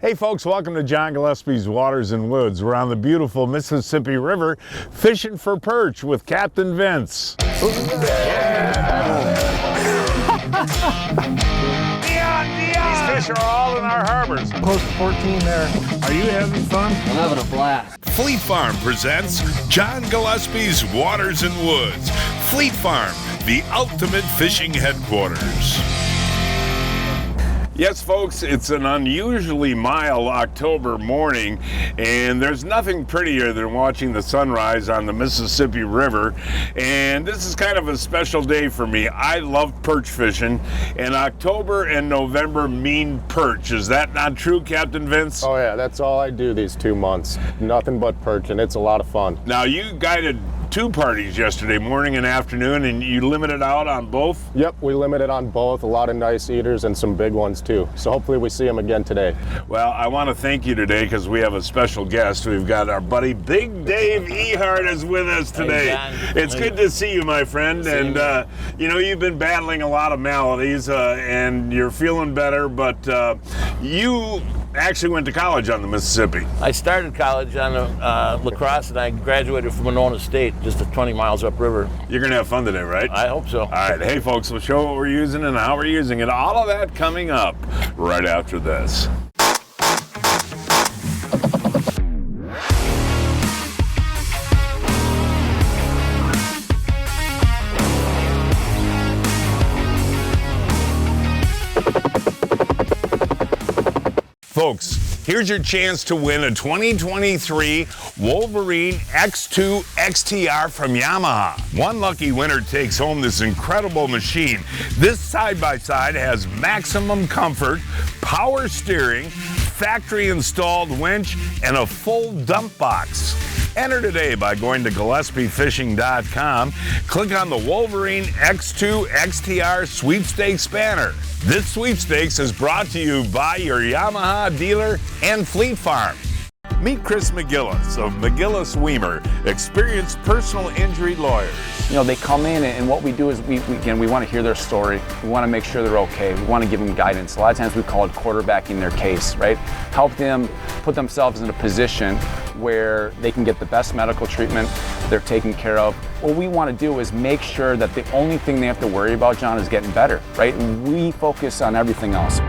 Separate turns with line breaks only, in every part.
Hey folks, welcome to John Gillespie's Waters and Woods. We're on the beautiful Mississippi River fishing for perch with Captain Vince. These fish are all in our harbors.
Close to 14 there.
Are you having fun?
I'm having a blast.
Fleet Farm presents John Gillespie's Waters and Woods. Fleet Farm, the ultimate fishing headquarters.
Yes, folks, it's an unusually mild October morning, and there's nothing prettier than watching the sunrise on the Mississippi River. And this is kind of a special day for me. I love perch fishing, and October and November mean perch. Is that not true, Captain Vince?
Oh yeah, that's all I do these 2 months. Nothing but perch, and it's a lot of fun.
Now, you guided 2 parties yesterday, morning and afternoon, and you limited out on both?
Yep, we limited on both. A lot of nice eaters and some big ones too. So hopefully we see them again today.
Well, I want to thank you today because we have a special guest. We've got our buddy Big Dave Ehardt is with us today.
Hey, John.
It's good to see you, my friend.
Same
And you know, you've been battling a lot of maladies and you're feeling better, but you actually went to college on the Mississippi.
I started college on La Crosse, and I graduated from Winona State, just 20 miles upriver.
You're going to have fun today, right?
I hope so.
All right, hey folks, we'll show what we're using and how we're using it. All of that coming up right after this. Folks, here's your chance to win a 2023 Wolverine X2 XTR from Yamaha. One lucky winner takes home this incredible machine. This side-by-side has maximum comfort, power steering, factory installed winch, and a full dump box. Enter today by going to GillespieFishing.com. Click on the Wolverine X2 XTR Sweepstakes banner. This sweepstakes is brought to you by your Yamaha dealer and Fleet Farm. Meet Chris McGillis of McGillis Weimer, experienced personal injury lawyers.
You know, they come in and what we do is we want to hear their story. We want to make sure they're okay. We want to give them guidance. A lot of times we call it quarterbacking their case, right? Help them put themselves in a position where they can get the best medical treatment, they're taken care of. What we want to do is make sure that the only thing they have to worry about, John, is getting better, right? And we focus on everything else.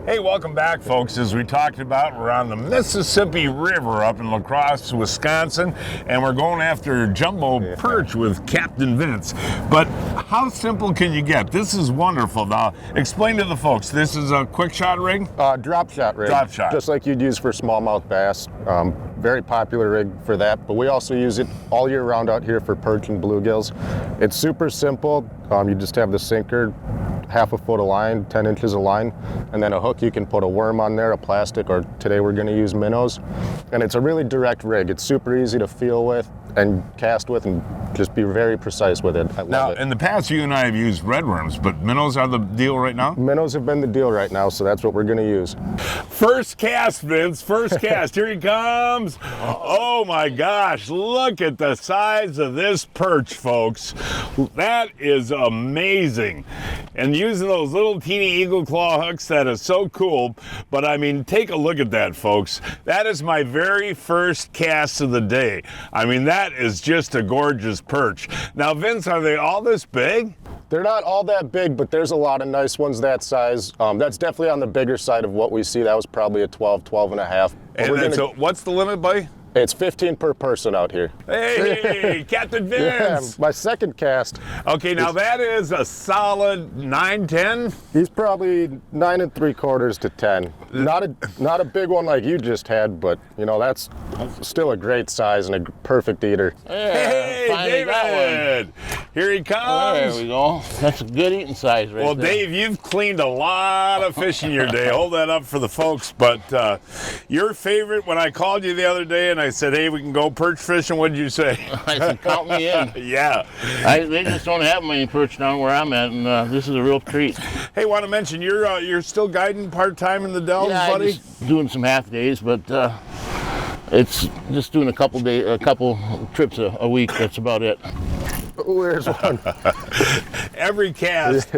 Hey, welcome back, folks. As we talked about, we're on the Mississippi River up in La Crosse, Wisconsin, and we're going after jumbo perch with Captain Vince. But how simple can you get? This is wonderful. Now, explain to the folks, this is a quick shot rig?
Drop shot rig.
Drop shot.
Just like you'd use for smallmouth bass. Very popular rig for that, but we also use it all year round out here for perch and bluegills. It's super simple. You just have the sinker, half a foot of line, 10 inches of line, and then a hook. You can put a worm on there, a plastic, or today we're going to use minnows. And it's a really direct rig. It's super easy to feel with and cast with and just be very precise with it. I love it.
In the past, you and I have used red worms, but minnows are the deal right now?
Minnows have been the deal right now, so that's what we're going to use.
First cast, Vince, first cast. Here he comes. Oh my gosh, look at the size of this perch, folks. That is amazing. And using those little teeny eagle claw hooks, that is so cool. But I mean, take a look at that, folks. That is my very first cast of the day. I mean, that is just a gorgeous perch. Now, Vince, are they all this big?
They're not all that big, but there's a lot of nice ones that size. That's definitely on the bigger side of what we see. That was probably a 12, 12 and a half.
And so what's the limit, buddy?
It's 15 per person out here.
Hey, Captain Vince!
Yeah, my second cast.
Okay, now that is a solid 9-10?
He's probably 9 3/4 to 10. Not a big one like you just had, but you know, that's still a great size and a perfect eater.
Hey, David! Here he comes.
There we go. That's a good eating size right there.
Well, Dave, you've cleaned a lot of fish in your day. Hold that up for the folks. But your favorite, when I called you the other day and I said, hey, we can go perch fishing, what did you say?
I said, count me in.
Yeah.
They just don't have many perch down where I'm at, and this is a real treat.
Hey, want to mention, you're still guiding part-time in the Dells,
yeah,
buddy?
Just doing some half days, but it's just doing a couple trips a week. That's about it.
Oh, there's one.
Every cast.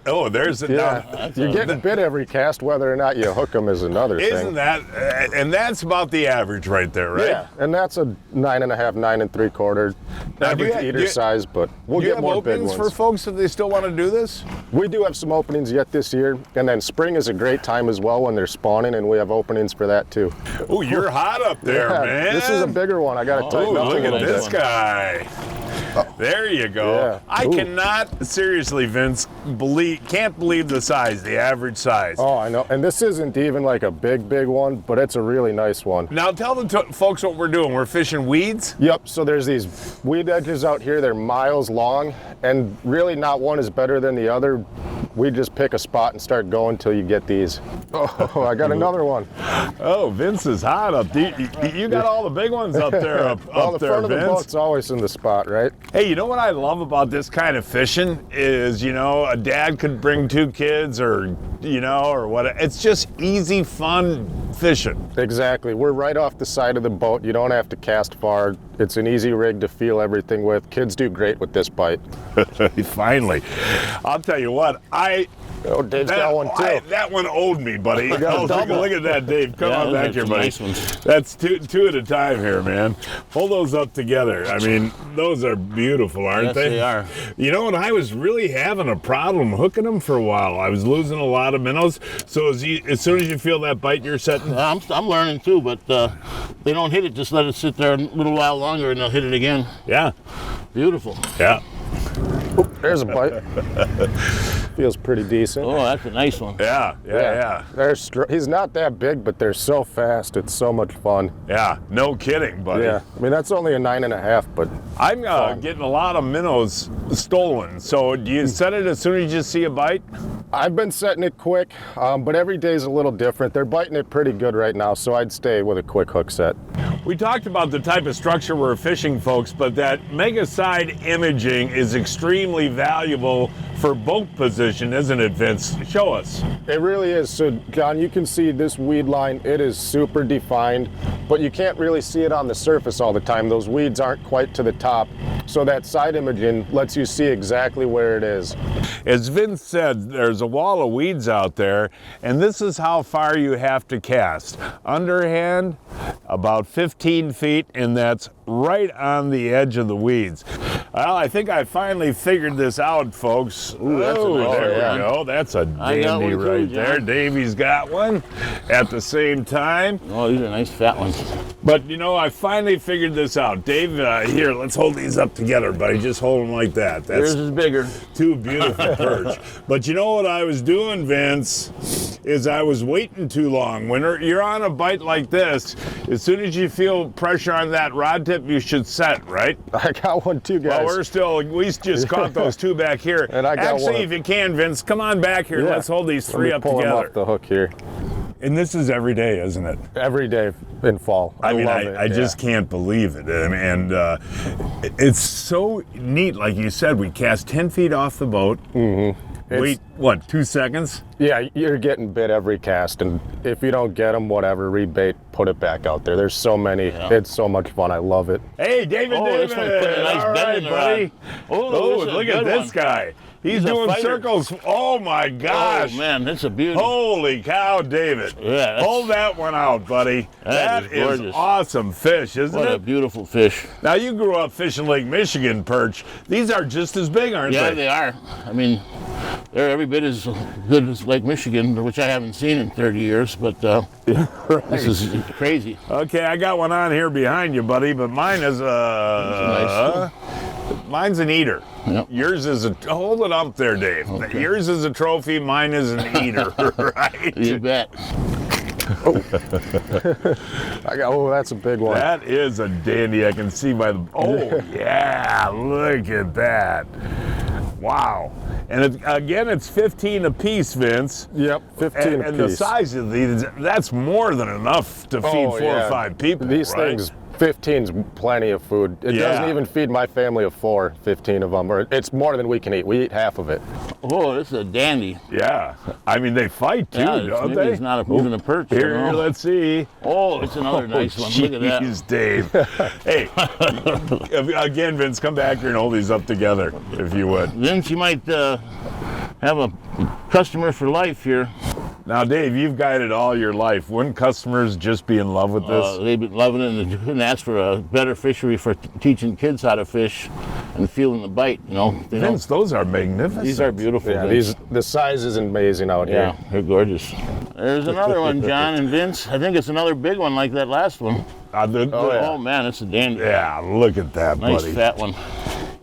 Oh, there's a
Yeah, you're getting bit every cast. Whether or not you hook them is another thing.
Isn't that? And that's about the average right there, right?
Yeah, and that's a 9.5, 9 3/4
Now, do you
average
ha- do
eater
you-
size, but we'll
Do you
get
have
more big
openings
ones.
for folks if they still want to do this?
We do have some openings yet this year, and then spring is a great time as well when they're spawning, and we have openings for that too.
Oh, you're hot up there,
Yeah,
man.
this is a bigger one. I got to tighten up a
Look
little
at
bit.
this guy. There you go.
Yeah.
I
Ooh.
cannot, seriously, Vince, can't believe the size, the average size.
Oh, I know. And this isn't even like a big one, but it's a really nice one.
Now tell the folks what we're doing. We're fishing weeds?
Yep, so there's these weed edges out here. They're miles long, and really not one is better than the other. We just pick a spot and start going till you get these. Oh, I got another one.
Oh, Vince is hot up. You got all the big ones up there,
Well, the
there,
front of the
Vince.
boat's always in the spot, right?
Hey, you know what I love about this kind of fishing is, a dad could bring 2 kids or what. It's just easy, fun fishing.
Exactly. We're right off the side of the boat. You don't have to cast far. It's an easy rig to feel everything with. Kids do great with this bite.
Finally. I'll tell you what,
Oh, Dave's got one too.
that one owed me, buddy.
got a
Oh,
double.
look at that, Dave. Come on
those
back
are
here,
some
buddy.
nice ones.
That's two at a time here, man. Hold those up together. I mean, those are beautiful, aren't
Yes,
they?
they are.
You know what? I was really having a problem hooking them for a while. I was losing a lot of minnows. So as soon as you feel that bite, you're setting.
I'm learning too, but they don't hit it. Just let it sit there a little while longer, and they'll hit it again.
Yeah.
Beautiful.
Yeah.
There's a bite. Feels pretty decent.
Oh, that's a nice one.
Yeah.
He's not that big, but they're so fast. It's so much fun.
Yeah. No kidding, buddy.
Yeah. I mean, that's only a 9.5, but
I'm getting a lot of minnows stolen. So do you set it as soon as you see a bite?
I've been setting it quick, but every day's a little different. They're biting it pretty good right now, so I'd stay with a quick hook set.
We talked about the type of structure we're fishing, folks, but that mega side imaging is extremely valuable for boat position, isn't it, Vince? Show us.
It really is. So, John, you can see this weed line. It is super defined, but you can't really see it on the surface all the time. Those weeds aren't quite to the top. So that side imaging lets you see exactly where it is.
As Vince said, there's a wall of weeds out there, and this is how far you have to cast. Underhand, about 15 feet, and that's right on the edge of the weeds. Well, I think I finally figured this out, folks.
Ooh, that's a nice
there
one.
we go. That's a
I got
dandy
one too,
right
John.
there. Davey's got one at the same time.
Oh, these are nice fat ones.
But I finally figured this out. Dave, here, let's hold these up together, buddy. Just hold them like that. That's
Yours is bigger.
two beautiful perch. But you know what I was doing, Vince, is I was waiting too long. When you're on a bite like this, as soon as you feel pressure on that rod tip, you should set, right?
I got one too, guys.
Well, we just caught those 2 back here.
And I got
Actually,
one.
if you can, Vince, come on back here.
Yeah.
Let's hold these
Let
3
me
up
pull them
together.
off the hook here.
And this is every day, isn't it?
Every day in fall.
I mean,
love it.
I just can't believe it. And it's so neat. Like you said, we cast 10 feet off the boat. Mm-hmm. Wait, 2 seconds?
Yeah, you're getting bit every cast, and if you don't get them, whatever, rebait, put it back out there. There's so many.
Yeah.
It's so much fun. I love it.
Hey, David,
Oh,
David.
this one's putting a nice
All
bend
right,
in the
buddy.
rod. Oh, this is a
Look at
good
this
one.
guy. He's
He's a
doing
fighter.
circles. Oh, my gosh.
Oh man, that's a beauty.
Holy cow, David.
Yeah, that's-
Hold that one out, buddy.
That is
is
gorgeous.
awesome fish, isn't
What a
it?
beautiful fish.
Now, you grew up fishing Lake Michigan perch. These are just as big, aren't
Yeah,
they?
they are. I mean, they're every bit as good as Lake Michigan, which I haven't seen in 30 years, but this is crazy.
Okay, I got one on here behind you, buddy, but mine is mine's an eater.
Yep.
Yours is hold it up there, Dave.
Okay.
Yours is a trophy, mine is an eater, right?
You bet.
That's a big one.
That is a dandy. I can see by the. Oh yeah, look at that. Wow. And again, it's 15 a piece, Vince.
Yep, 15
And the
apiece.
size of these, that's more than enough to feed 4 or 5 people.
These
right?
things, 15's plenty of food. It
Yeah.
doesn't even feed my family of 4, 15 of them. Or it's more than we can eat. We eat half of it.
Oh, this is a dandy.
Yeah. I mean, they fight too,
Yeah,
don't
maybe
they?
it's not even a perch. you
Here,
know.
let's see.
Oh, it's another nice one. Look at that.
Jeez, Dave. Hey, again, Vince, come back here and hold these up together, if you would.
Vince, you might have a customer for life here.
Now, Dave, you've guided all your life. Wouldn't customers just be in love with this?
They've been loving it and couldn't ask for a better fishery for teaching kids how to fish and feeling the bite, you know.
Vince, those are magnificent.
These are beautiful.
Yeah,
Vince.
the size is amazing out
Yeah,
here.
they're gorgeous. There's another one, John and Vince. I think it's another big one like that last one. Oh man, it's a dandy.
Yeah, look at that,
Nice
buddy.
fat one.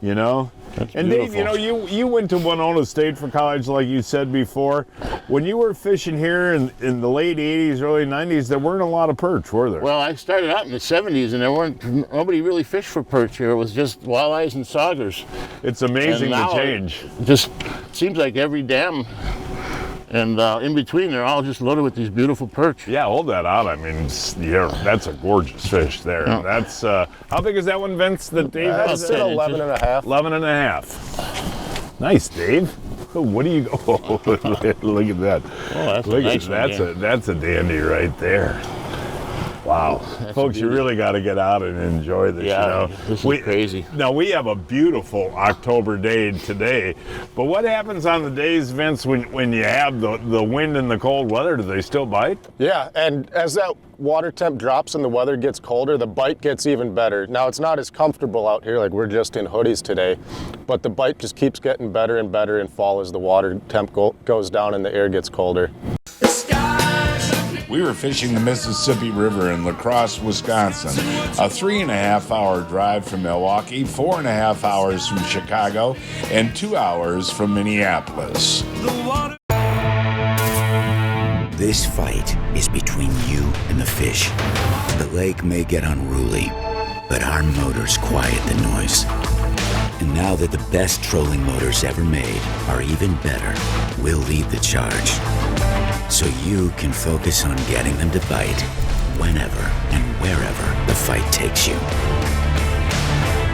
You know?
That's
And
beautiful.
Dave, you know, you went to Winona State for college, like you said before. When you were fishing here in the late 80s, early 90s, there weren't a lot of perch, were there?
Well, I started out in the 70s and nobody really fished for perch here. It was just walleyes and saugers.
It's amazing
And now
the change.
It just seems like every dam and in between, they're all just loaded with these beautiful perch.
Yeah, hold that out. I mean, yeah, that's a gorgeous fish there.
Yeah.
That's, how big is that one, Vince, that Dave
About
has?
It's at
10
11 and a half.
11 and a half. Nice, Dave. Oh, what do you go? Oh, look at that.
Oh, that's
Look
a nice
at
one.
that's a dandy right there. Wow. Folks, you really got to get out and enjoy this,
Yeah,
you know.
this is crazy.
Now, we have a beautiful October day today, but what happens on the days, Vince, when you have the wind and the cold weather? Do they still bite?
Yeah, and as that water temp drops and the weather gets colder, the bite gets even better. Now, it's not as comfortable out here, like we're just in hoodies today, but the bite just keeps getting better and better in fall as the water temp goes down and the air gets colder.
We were fishing the Mississippi River in La Crosse, Wisconsin. A 3.5-hour drive from Milwaukee, 4.5 hours from Chicago, and 2 hours from Minneapolis.
This fight is between you and the fish. The lake may get unruly, but our motors quiet the noise. And now that the best trolling motors ever made are even better, we'll lead the charge. So you can focus on getting them to bite whenever and wherever the fight takes you.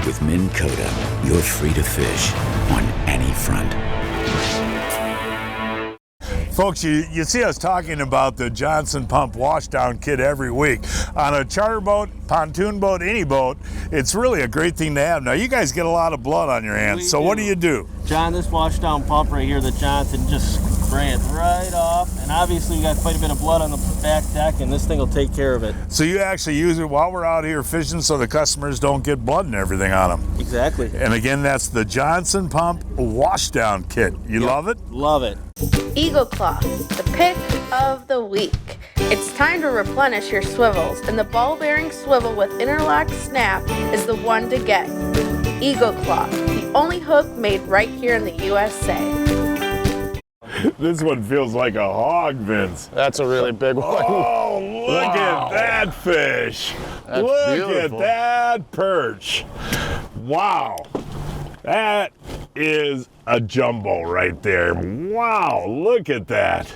With Minn Kota, you're free to fish on any front.
Folks, you see us talking about the Johnson Pump washdown kit every week. On a charter boat, pontoon boat, any boat, it's really a great thing to have. Now, you guys get a lot of blood on your hands, so what do you do?
John, this washdown pump right here, the Johnson, just spray it right off. And obviously we got quite a bit of blood on the back deck, and this thing will take care of it.
So you actually use it while we're out here fishing so the customers don't get blood and everything on them.
Exactly.
And again, that's the Johnson Pump washdown kit. You love it?
Love it.
Eagle Claw, the pick of the week. It's time to replenish your swivels, and the ball-bearing swivel with interlock snap is the one to get. Eagle Claw, the only hook made right here in the USA.
This one feels like a hog, Vince.
That's a really big one.
Oh, look at that fish.
That's
Look
beautiful.
at that perch. Wow. That is a jumbo right there. Wow, look at that.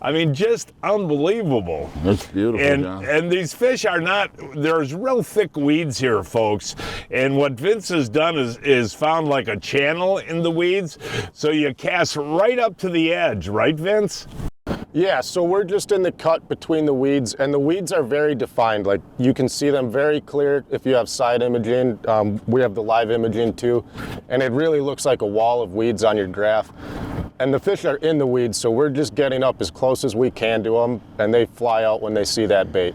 I mean, just unbelievable.
That's beautiful, John.
And these fish are not, there's real thick weeds here, folks. And what Vince has done is found like a channel in the weeds. So you cast right up to the edge, right, Vince?
Yeah, so we're just in the cut between the weeds, and the weeds are very defined. Like, you can see them very clear if you have side imaging. We have the live imaging too, and it really looks like a wall of weeds on your graph. And the fish are in the weeds, so we're just getting up as close as we can to them, and they fly out when they see that bait.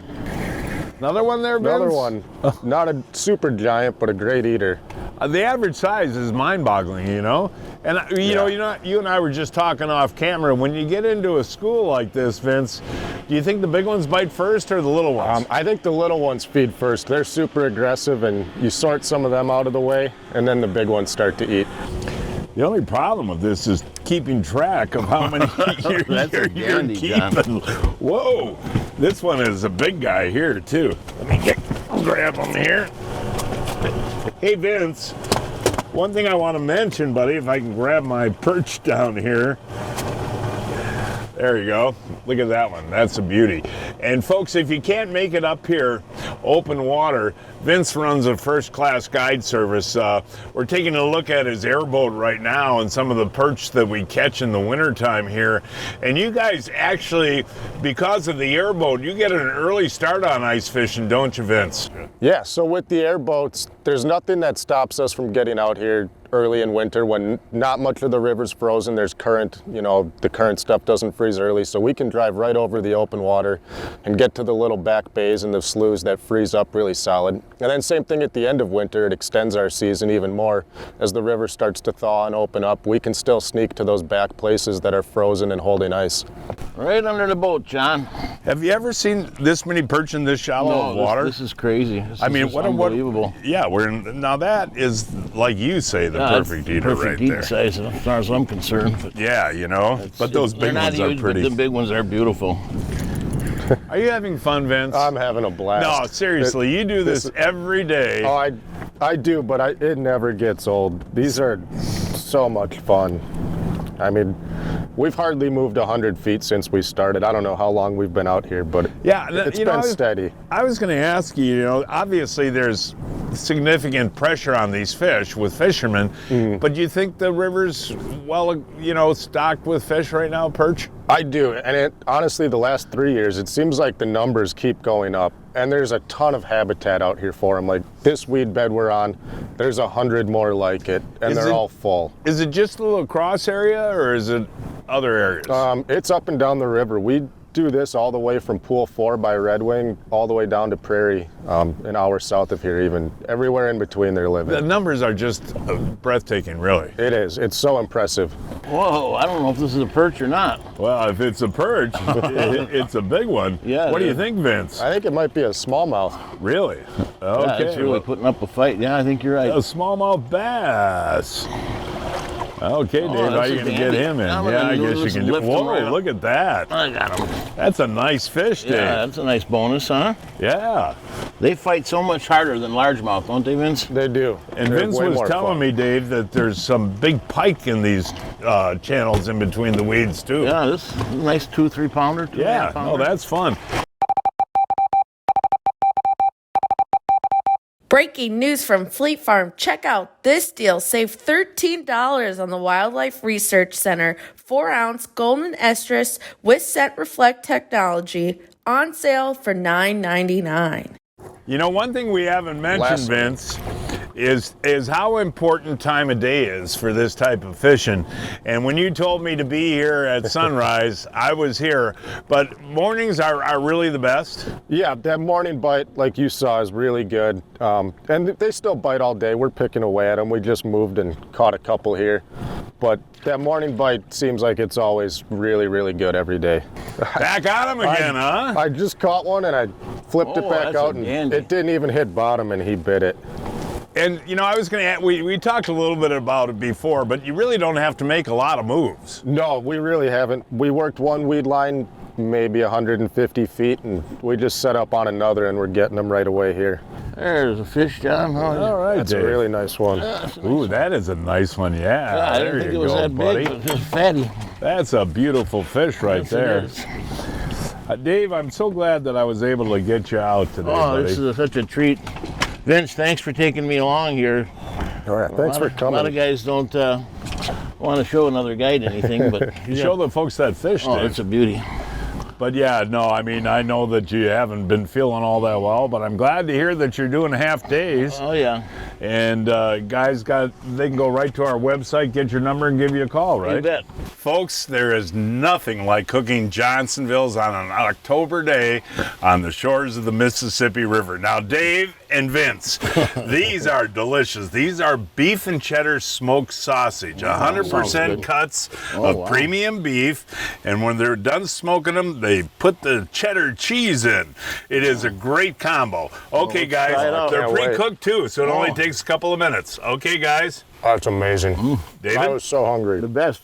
Another one there, Vince?
Another one. Not a super giant, but a great eater.
The average size is mind-boggling, you know? And you know, you and I were just talking off camera. When you get into a school like this, Vince, do you think the big ones bite first or the little ones?
I think the little ones feed first. They're super aggressive, and you sort some of them out of the way, and then the big ones start to eat.
The only problem with this is keeping track of how many you're
dandy,
keeping.
John.
Whoa, this one is a big guy here too. Let me grab him here. Hey Vince, one thing I want to mention, buddy, if I can grab my perch down here. There you go. Look at that one. That's a beauty. And folks, if you can't make it up here, open water, Vince runs a first-class guide service. We're taking a look at his airboat right now and some of the perch that we catch in the wintertime here. And you guys actually, because of the airboat, you get an early start on ice fishing, don't you, Vince?
Yeah, so with the airboats, there's nothing that stops us from getting out here early in winter when not much of the river's frozen. There's current, you know, the current stuff doesn't freeze early, so we can drive right over the open water and get to the little back bays and the sloughs that freeze up really solid. And then same thing at the end of winter, it extends our season even more. As the river starts to thaw and open up, we can still sneak to those back places that are frozen and holding ice.
Right under the boat, John.
Have you ever seen this many perch in this shallow of water?
This is crazy. This
I
is
mean,
just
what
unbelievable.
Yeah, now that is, like you say, the perfect eater
perfect
right there.
size as far as I'm concerned. But
Yeah, you know, but those big
they're not
ones are
huge,
pretty.
But the big ones are beautiful.
Are you having fun, Vince?
I'm having a blast.
No, seriously, you do this every day.
Oh, I do, but it never gets old. These are so much fun. I mean, we've hardly moved 100 feet since we started. I don't know how long we've been out here, but
Yeah,
it's been steady.
I was going to ask you, you know, obviously there's significant pressure on these fish with fishermen, but do you think the river's well, you know, stocked with fish right now, perch?
I do, and honestly, the last 3 years, it seems like the numbers keep going up, and there's a ton of habitat out here for them. Like this weed bed we're on, there's 100 more like it, and they're all full.
Is it just the little Crosse area, or is it other areas?
It's up and down the river. We do this all the way from Pool 4 by Red Wing, all the way down to Prairie, an hour south of here even. Everywhere in between they're living.
The numbers are just breathtaking, really.
It is. It's so impressive.
Whoa, I don't know if this is a perch or not.
Well, if it's a perch, it's a big one.
Yeah.
What do you think, Vince?
I think it might be a smallmouth.
Really? Okay.
Yeah, it's really putting up a fight. Yeah, I think you're right.
A smallmouth bass. Okay, Dave, how are you going to get him in?
I'm
Yeah, I
gonna
guess you can do.
lift him
Whoa,
right up.
look at that.
I got him.
That's a nice fish, Dave.
Yeah, that's a nice bonus, huh?
Yeah.
They fight so much harder than largemouth, don't they, Vince?
They do.
And
They're
Vince
way
was
more
telling
fun.
me, Dave, that there's some big pike in these channels in between the weeds, too.
Yeah, this is a nice 2-3 pounder.
Yeah, no, that's fun.
Breaking news from Fleet Farm. Check out this deal. Save $13 on the Wildlife Research Center 4-ounce golden estrus with scent reflect technology on sale for $9.99.
You know, one thing we haven't mentioned,
Last one.
Vince, is how important time of day is for this type of fishing. And when you told me to be here at sunrise, I was here. But mornings are really the best.
Yeah, that morning bite, like you saw, is really good. And they still bite all day. We're picking away at them. We just moved and caught a couple here. But that morning bite seems like it's always really, really good every day.
Back at him again, huh?
I just caught one and I flipped it
Oh,
back
that's
out
a
and
dandy.
it didn't even hit bottom and he bit it.
And, you know, I was going to add, we talked a little bit about it before, but you really don't have to make a lot of moves.
No, we really haven't. We worked one weed line maybe 150 feet and we just set up on another and we're getting them right away here.
There's a fish, John.
All right,
That's
Dave.
a really nice one.
Ooh, that is a nice one, yeah.
I
There
didn't think
you
it was
go,
that
buddy.
big, but it's just fatty.
That's a beautiful fish right
Yes, it
there.
is.
Dave, I'm so glad that I was able to get you out today,
Oh,
buddy.
this is such a treat. Vince, thanks for taking me along here.
All right, thanks for
A lot
coming.
of guys don't want to show another guide anything, but
Show the folks that fish,
oh,
Dave.
it's a beauty.
But yeah, no, I mean, I know that you haven't been feeling all that well, but I'm glad to hear that you're doing half days.
Oh yeah.
And guys they can go right to our website, get your number, and give you a call, right?
You bet.
Folks, there is nothing like cooking Johnsonville's on an October day on the shores of the Mississippi River. Now, Dave and Vince, these are delicious. These are beef and cheddar smoked sausage, 100%
good.
cuts
Oh,
of
wow.
premium beef. And when they're done smoking them, they put the cheddar cheese in. It is a great combo. Okay,
let's try it
guys,
out.
they're
Can't wait.
pre-cooked too, so it only
Oh.
takes a couple of minutes. Okay, guys.
That's amazing.
David?
I was so hungry.
The best.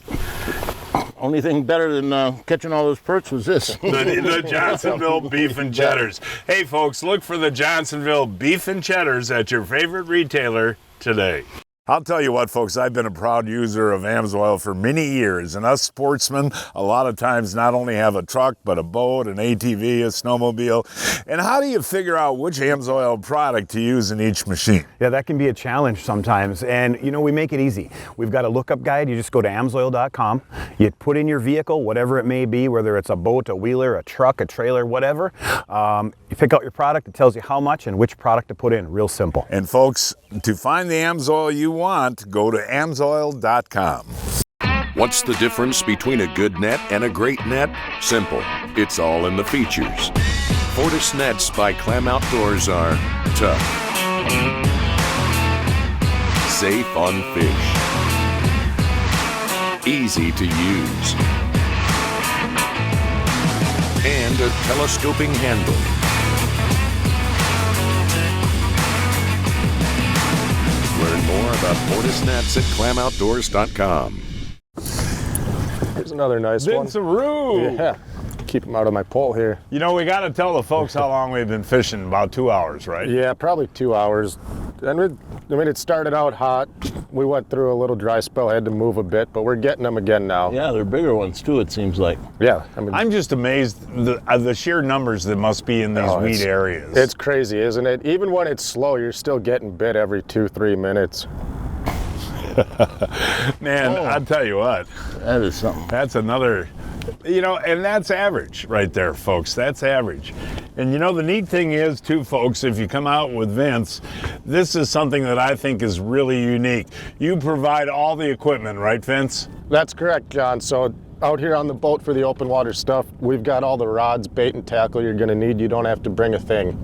Only thing better than catching all those perch was this.
The Johnsonville Beef and Cheddars. Hey, folks, look for the Johnsonville Beef and Cheddars at your favorite retailer today. I'll tell you what, folks, I've been a proud user of AMSOIL for many years, and us sportsmen a lot of times not only have a truck, but a boat, an ATV, a snowmobile. And how do you figure out which AMSOIL product to use in each machine?
Yeah, that can be a challenge sometimes, and you know, we make it easy. We've got a lookup guide. You just go to amsoil.com, you put in your vehicle, whatever it may be, whether it's a boat, a wheeler, a truck, a trailer, whatever. You pick out your product, it tells you how much and which product to put in, real simple.
And folks, to find the AMSOIL you want, go to amsoil.com.
What's the difference between a good net and a great net? Simple. It's all in the features. Fortis nets by Clam Outdoors are tough, safe on fish, easy to use, and a telescoping handle. Learn more about Fortis nets at clamoutdoors.com.
Here's another nice one.
Vince-a-roo!
Yeah, keep them out of my pole here.
You know, we got to tell the folks how long we've been fishing, about 2 hours, right?
Yeah, probably 2 hours. And it started out hot. We went through a little dry spell, had to move a bit, but we're getting them again now.
Yeah, they're bigger ones too, it seems like.
Yeah, I mean,
I'm just amazed the sheer numbers that must be in these weed areas.
It's crazy, isn't it? Even when it's slow, you're still getting bit every 2-3 minutes.
Man, I'll tell you what.
That is something.
That's another, you know, and that's average right there, folks. That's average. And you know, the neat thing is, too, folks, if you come out with Vince, this is something that I think is really unique. You provide all the equipment, right, Vince?
That's correct, John. So out here on the boat for the open water stuff, we've got all the rods, bait, and tackle you're going to need. You don't have to bring a thing.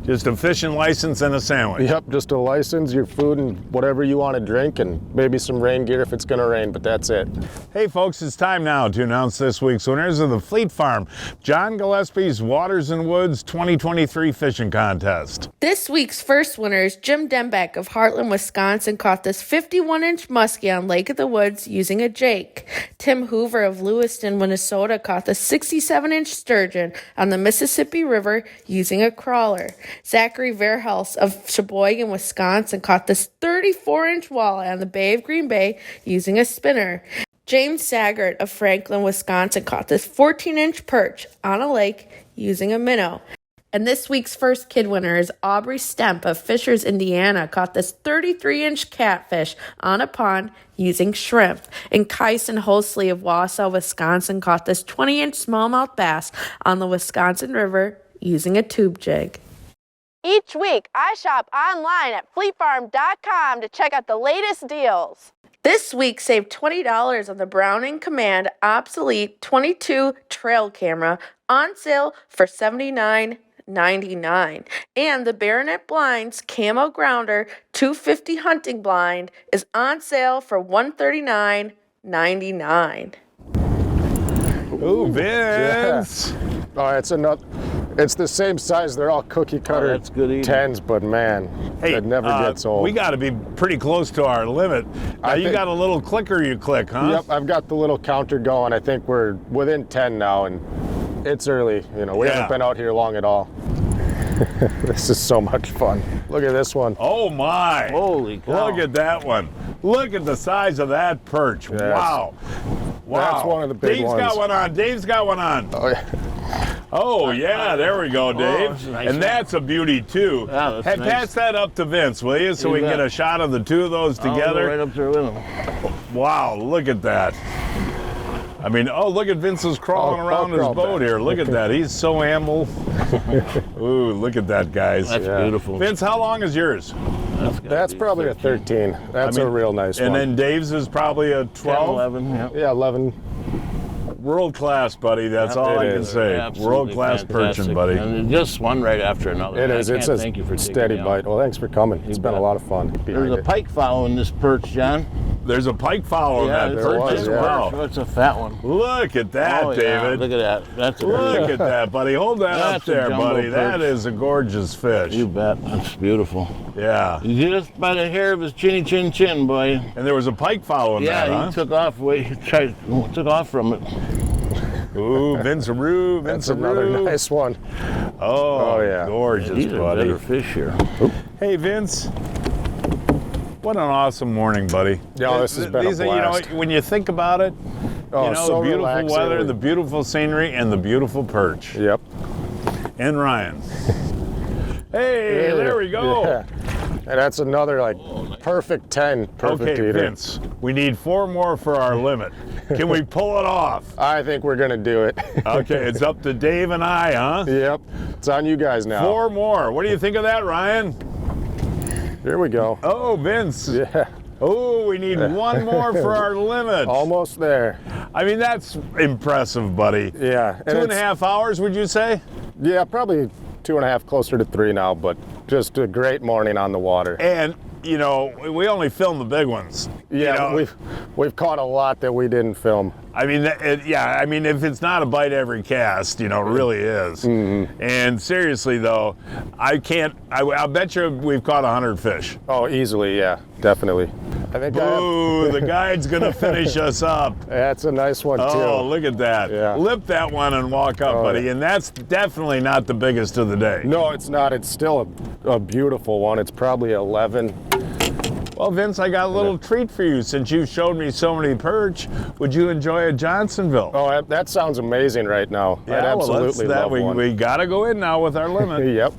Just a fishing license and a sandwich.
Yep, just a license, your food, and whatever you want to drink, and maybe some rain gear if it's going to rain, but that's it.
Hey folks, it's time now to announce this week's winners of the Fleet Farm John Gillespie's Waters and Woods 2023 Fishing Contest.
This week's first winner is Jim Dembeck of Heartland, Wisconsin, caught this 51-inch muskie on Lake of the Woods using a jake. Tim Hoover of Lewiston, Minnesota, caught the 67-inch sturgeon on the Mississippi River using a crawler. Zachary Verhelst of Sheboygan, Wisconsin, caught this 34-inch walleye on the Bay of Green Bay using a spinner. James Saggart of Franklin, Wisconsin, caught this 14-inch perch on a lake using a minnow. And this week's first kid winner is Aubrey Stemp of Fishers, Indiana, caught this 33-inch catfish on a pond using shrimp. And Kyson Hosley of Wausau, Wisconsin, caught this 20-inch smallmouth bass on the Wisconsin River using a tube jig. Each week, I shop online at fleetfarm.com to check out the latest deals. This week, save $20 on the Browning Command Obsolete 22 trail camera on sale for $79.99. And the Baronet Blinds Camo Grounder 250 hunting blind is on sale for $139.99.
Ooh, Vince!
Yeah. Oh, it's the same size. They're all cookie cutter
that's good eating.
10s, but man, it never gets old.
We got to be pretty close to our limit. Now, you got a little clicker you click, huh?
Yep, I've got the little counter going. I think we're within 10 now, and it's early. You know, we haven't been out here long at all. This is so much fun. Look at this one.
Oh my!
Holy cow.
Look at that one. Look at the size of that perch.
Yes.
Wow. Wow.
That's one of the big
Dave's
ones.
got one on. Dave's got one on.
Oh, yeah.
Oh, yeah, there we go, Dave.
that's a nice
and
one.
that's a beauty, too.
Yeah, that's nice.
Pass that up to Vince, will you, so
You
we can
bet.
get a shot of the two of those
I'll go
together.
right up there with them.
Wow, look at that. I mean, oh, look at Vince's crawling around his boat here. Look at that. He's so amble. Ooh, look at that, guys.
That's beautiful.
Vince, how long is yours?
That's probably 13. a 13. That's a real nice
and
one.
then Dave's is probably a 12?
11, yeah.
Yeah, 11.
World class, buddy. That's all I can say.
Absolutely
World class
fantastic.
perching, buddy.
And just one right after another.
It is. It's a
thank you for
steady
taking me
bite.
out.
Well, thanks for coming. It's been a lot of fun.
There's a pike following this perch, John.
There's a pike following that
there
perch
was,
as
yeah.
well.
Sure, it's a fat one.
Look at that,
Oh, yeah.
David.
Look at that. That's a
Look at that, buddy. Hold that up
That's a
there,
jumbo
buddy. That
perch.
is a gorgeous fish.
You bet. That's beautiful.
Yeah.
Just by the hair of his chinny chin chin, boy.
And there was a pike following that,
Yeah,
huh?
he took off. He took off from it.
Ooh, Vince-a-roo,
That's another
Vince-a-roo.
nice one.
Oh,
yeah.
gorgeous,
These are
buddy.
better fish here.
Hey, Vince. What an awesome morning, buddy.
Yeah, this has been a blast.
You know, when you think about it,
Oh,
you know,
so
the beautiful
relaxing.
weather, the beautiful scenery, and the beautiful perch.
Yep.
And Ryan. Hey, there we go.
Yeah. And that's another like perfect 10, perfect
Okay,
eater.
Vince, we need 4 more for our limit. Can we pull it off?
I think we're gonna do it.
Okay, it's up to Dave and I, huh?
Yep, it's on you guys now.
4 more. What do you think of that, Ryan?
Here we go.
Oh, Vince.
Yeah.
Oh, we need 1 more for our limit.
Almost there.
I mean, that's impressive, buddy.
Yeah. And
2.5 hours, would you say?
Yeah, probably 2.5, closer to 3 now, but just a great morning on the water.
And, you know, we only film the big ones.
Yeah,
you know?
we've caught a lot that we didn't film.
I mean, I mean, if it's not a bite every cast, you know, it really is.
Mm-hmm.
And seriously, though, I'll bet you we've caught 100 fish.
Oh, easily, yeah, definitely. I think
Ooh, the guide's gonna finish us up.
That's a nice one, too.
Oh, look at that.
Yeah.
Lip that one and walk up, buddy.
Yeah.
And that's definitely not the biggest of the day.
No, it's not. It's still a beautiful one. It's probably 11.
Well, Vince, I got a little treat for you. Since you showed me so many perch, would you enjoy a Johnsonville?
Oh, that sounds amazing right now.
Yeah,
I'd absolutely love one.
We gotta go in now with our limit.
Yep.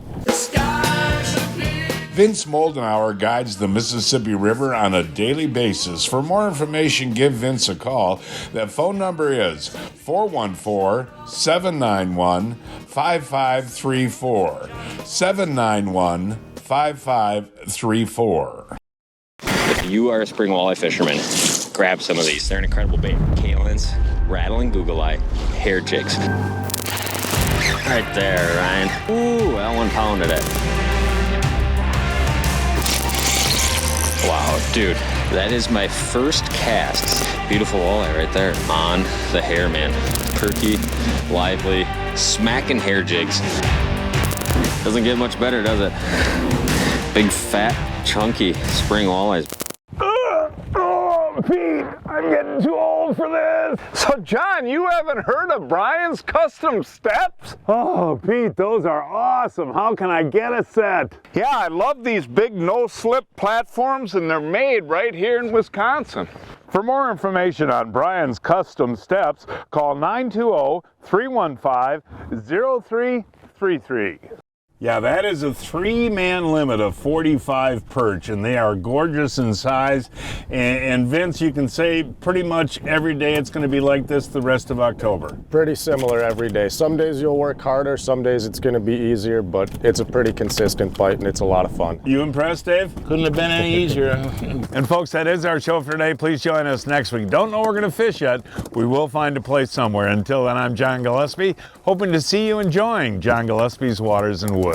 Vince Moldenhauer guides the Mississippi River on a daily basis. For more information, give Vince a call. That phone number is 414-791-5534. 791-5534.
If you are a spring walleye fisherman, grab some of these. They're an incredible bait. Kalins, rattling google eye, hair jigs. Right there, Ryan. Ooh, that one pounded it. Wow, dude, that is my first cast. Beautiful walleye right there on the hair, man. Perky, lively, smacking hair jigs. Doesn't get much better, does it? Big, fat, chunky spring walleyes.
Oh, Pete, I'm getting too old for this.
So, John, you haven't heard of Brian's Custom Steps?
Oh, Pete, those are awesome. How can I get a set?
Yeah, I love these big no-slip platforms, and they're made right here in Wisconsin.
For more information on Brian's Custom Steps, call 920-315-0333. Yeah, that is a 3-man limit of 45 perch, and they are gorgeous in size. And Vince, you can say pretty much every day it's going to be like this the rest of October.
Pretty similar every day. Some days you'll work harder, some days it's going to be easier, but it's a pretty consistent fight and it's a lot of fun.
You impressed, Dave?
Couldn't have been any easier.
And folks, that is our show for today. Please join us next week. Don't know we're going to fish yet. We will find a place somewhere. Until then, I'm John Gillespie, hoping to see you enjoying John Gillespie's Waters and Woods.